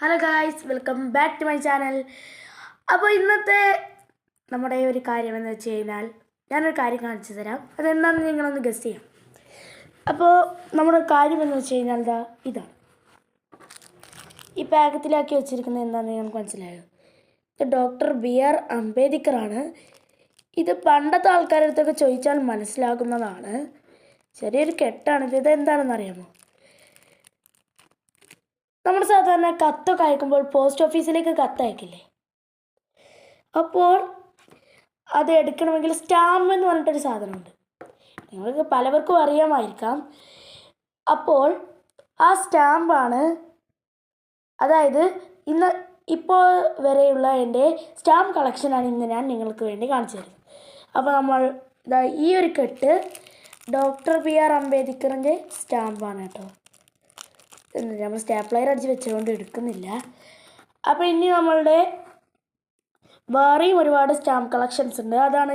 Hello guys, welcome back to my channel. അപ്പോൾ ഇന്നത്തെ നമ്മുടെ ഒരു കാര്യമെന്ന് വെച്ച് കഴിഞ്ഞാൽ ഞാനൊരു കാര്യം കാണിച്ചു തരാം. അതെന്താണെന്ന് നിങ്ങളൊന്ന് ഗസ് ചെയ്യാം. അപ്പോൾ നമ്മുടെ കാര്യമെന്ന് വെച്ച് കഴിഞ്ഞാൽ ഇതാണ്. ഈ പാക്കറ്റിലാക്കി വെച്ചിരിക്കുന്നത് എന്താണെന്ന് നിങ്ങൾക്ക് മനസ്സിലായോ? ഇത് ഡോക്ടർ BR അംബേദ്കറാണ്. ഇത് പണ്ടത്തെ ആൾക്കാരുടെ അടുത്തൊക്കെ ചോദിച്ചാൽ മനസ്സിലാകുന്നതാണ്. ചെറിയൊരു കെട്ടാണിത്. ഇതെന്താണെന്ന് അറിയാമോ? നമ്മൾ സാധാരണ കത്തൊക്കെ അയക്കുമ്പോൾ പോസ്റ്റ് ഓഫീസിലേക്ക് കത്ത് അയക്കില്ലേ? അപ്പോൾ അത് എടുക്കണമെങ്കിൽ സ്റ്റാമ്പ് എന്ന് പറഞ്ഞിട്ടൊരു സാധനമുണ്ട്. നിങ്ങൾക്ക് പലവർക്കും അറിയാമായിരിക്കാം. അപ്പോൾ ആ സ്റ്റാമ്പാണ്, അതായത് ഇപ്പോൾ വരെയുള്ള എൻ്റെ സ്റ്റാമ്പ് കളക്ഷനാണ് ഇന്ന് ഞാൻ നിങ്ങൾക്ക് വേണ്ടി കാണിച്ചു തരുന്നത്. അപ്പോൾ നമ്മൾ ഈ ഒരു കെട്ട് ഡോക്ടർ BR അംബേദ്കറിൻ്റെ സ്റ്റാമ്പാണ് കേട്ടോ. നമ്മൾ സ്റ്റാപ്ലയർ അടിച്ച് വെച്ചുകൊണ്ട് എടുക്കുന്നില്ല. അപ്പോൾ ഇനി നമ്മളുടെ വേറെയും ഒരുപാട് സ്റ്റാമ്പ് കളക്ഷൻസ് ഉണ്ട്. അതാണ്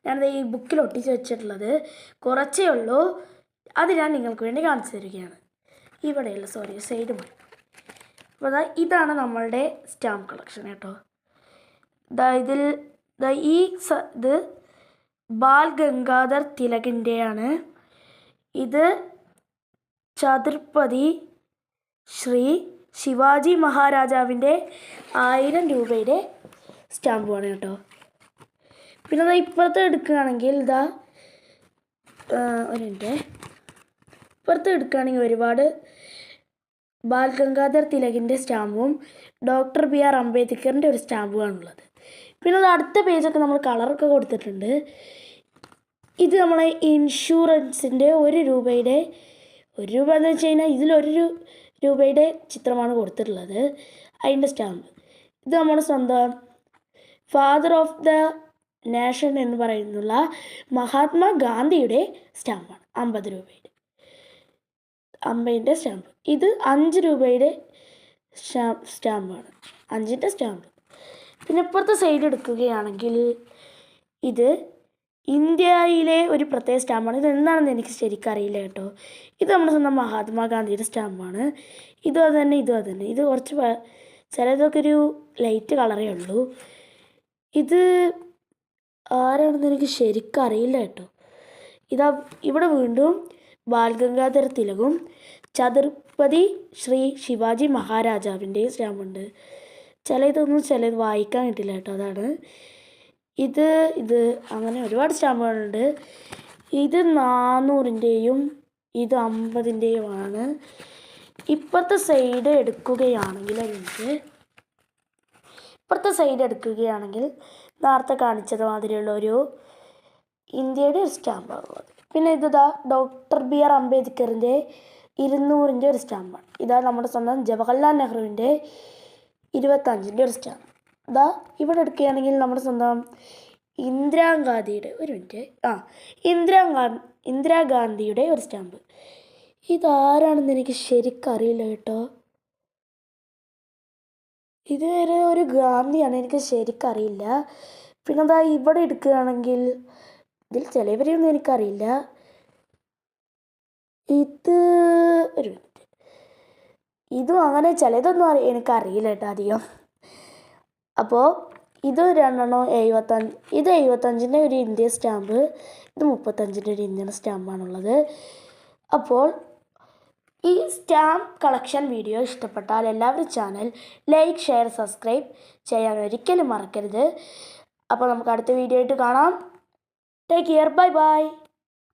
ഞാനത് ഈ ബുക്കിൽ ഒട്ടിച്ച് വെച്ചിട്ടുള്ളത്. കുറച്ചേ ഉള്ളൂ. അത് ഞാൻ നിങ്ങൾക്ക് വേണ്ടി കാണിച്ചു തരികയാണ്. ഇവിടെയുള്ള സൈഡ് മതി. അപ്പോൾ ഇതാണ് നമ്മളുടെ സ്റ്റാമ്പ് കളക്ഷൻ കേട്ടോ. ഇത് ബാൽ ഗംഗാധർ തിലകിൻ്റെയാണ്. ഇത് ഛത്രപതി ശ്രീ ശിവാജി മഹാരാജാവിൻ്റെ 1000 രൂപയുടെ സ്റ്റാമ്പുമാണ് കേട്ടോ. പിന്നെ ഇപ്പുറത്ത് എടുക്കുകയാണെങ്കിൽ ഇപ്പുറത്ത് എടുക്കുകയാണെങ്കിൽ ഒരുപാട് ബാൽ ഗംഗാധർ തിലകിൻ്റെ സ്റ്റാമ്പും ഡോക്ടർ BR അംബേദ്കറിൻ്റെ ഒരു സ്റ്റാമ്പുമാണുള്ളത്. പിന്നെ അടുത്ത പേജൊക്കെ നമ്മൾ കളറൊക്കെ കൊടുത്തിട്ടുണ്ട്. ഇത് നമ്മളെ ഇൻഷുറൻസിൻ്റെ 1 രൂപയുടെ 1 രൂപ എന്ന് വെച്ച് കഴിഞ്ഞാൽ ഇതിൽ1 രൂപയുടെ ചിത്രമാണ് കൊടുത്തിട്ടുള്ളത്, അതിൻ്റെ സ്റ്റാമ്പ്. ഇത് നമ്മുടെ സ്വന്തം ഫാദർ ഓഫ് ദ നേഷൻ എന്ന് പറയുന്നുള്ള മഹാത്മാഗാന്ധിയുടെ സ്റ്റാമ്പാണ്. 50 രൂപയുടെ സ്റ്റാമ്പ്. ഇത് 5 രൂപയുടെ സ്റ്റാമ്പാണ്, 5ൻ്റെ സ്റ്റാമ്പ്. പിന്നെ ഇപ്പുറത്തെ സൈഡ് എടുക്കുകയാണെങ്കിൽ ഇത് ഇന്ത്യയിലെ ഒരു പ്രത്യേക സ്റ്റാമ്പാണ്. ഇതെന്താണെന്ന് എനിക്ക് ശരിക്കും അറിയില്ല കേട്ടോ. ഇത് നമ്മുടെ സ്വന്തം മഹാത്മാഗാന്ധിയുടെ സ്റ്റാമ്പാണ്. ഇതും അതുതന്നെ. ഇത് കുറച്ച് ചിലതൊക്കെ ഒരു ലൈറ്റ് കളറേ ഉള്ളൂ. ഇത് ആരാണെന്ന് എനിക്ക് ശരിക്കും അറിയില്ല കേട്ടോ. ഇവിടെ വീണ്ടും ബാൽ ഗംഗാധർ തിലകും ഛത്രപതി ശ്രീ ശിവാജി മഹാരാജാവിൻ്റെ സ്റ്റാമ്പുണ്ട്. ചിലത് വായിക്കാൻ കിട്ടില്ല കേട്ടോ. അതാണ് ഇത് അങ്ങനെ ഒരുപാട് സ്റ്റാമ്പുകളുണ്ട്. ഇത് 400ൻ്റെയും ഇത് 50ൻ്റെയുമാണ്. ഇപ്പുറത്തെ സൈഡ് എടുക്കുകയാണെങ്കിൽ നേരത്തെ കാണിച്ചത് മാതിരിയുള്ള ഒരു ഇന്ത്യയുടെ ഒരു സ്റ്റാമ്പാണുള്ളത്. പിന്നെ ഡോക്ടർ BR അംബേദ്കറിൻ്റെ 200ൻ്റെ ഒരു സ്റ്റാമ്പാണ്. നമ്മുടെ സ്വന്തം ജവഹർലാൽ നെഹ്റുവിൻ്റെ 25ൻ്റെ ഒരു സ്റ്റാമ്പ്. ഇവിടെ എടുക്കുകയാണെങ്കിൽ നമ്മുടെ സ്വന്തം ഇന്ദിരാഗാന്ധിയുടെ ഇന്ദിരാഗാന്ധിയുടെ ഒരു സ്റ്റാമ്പ്. ഇതാരാണെന്ന് എനിക്ക് ശരിക്കും അറിയില്ല കേട്ടോ. ഇത് ഒരു ഗാന്ധിയാണ്, എനിക്ക് ശരിക്കും അറിയില്ല. പിന്നെ ഇവിടെ എടുക്കുകയാണെങ്കിൽ ഇതിൽ ചിലവരെയൊന്നും എനിക്കറിയില്ല. ഇതും അങ്ങനെ ചിലതൊന്നും എനിക്കറിയില്ല കേട്ടോ അധികം. അപ്പോൾ ഇത് 75. ഇത് 75ൻ്റെ ഒരു ഇന്ത്യൻ സ്റ്റാമ്പ്, ഇത് 35ൻ്റെ ഒരു ഇന്ത്യൻ സ്റ്റാമ്പാണുള്ളത്. അപ്പോൾ ഈ സ്റ്റാമ്പ് കളക്ഷൻ വീഡിയോ ഇഷ്ടപ്പെട്ടാൽ എല്ലാവരും ചാനൽ ലൈക്ക്, ഷെയർ, സബ്സ്ക്രൈബ് ചെയ്യാൻ ഒരിക്കലും മറക്കരുത്. അപ്പോൾ നമുക്ക് അടുത്ത വീഡിയോ ആയിട്ട് കാണാം. Take care. ബൈ.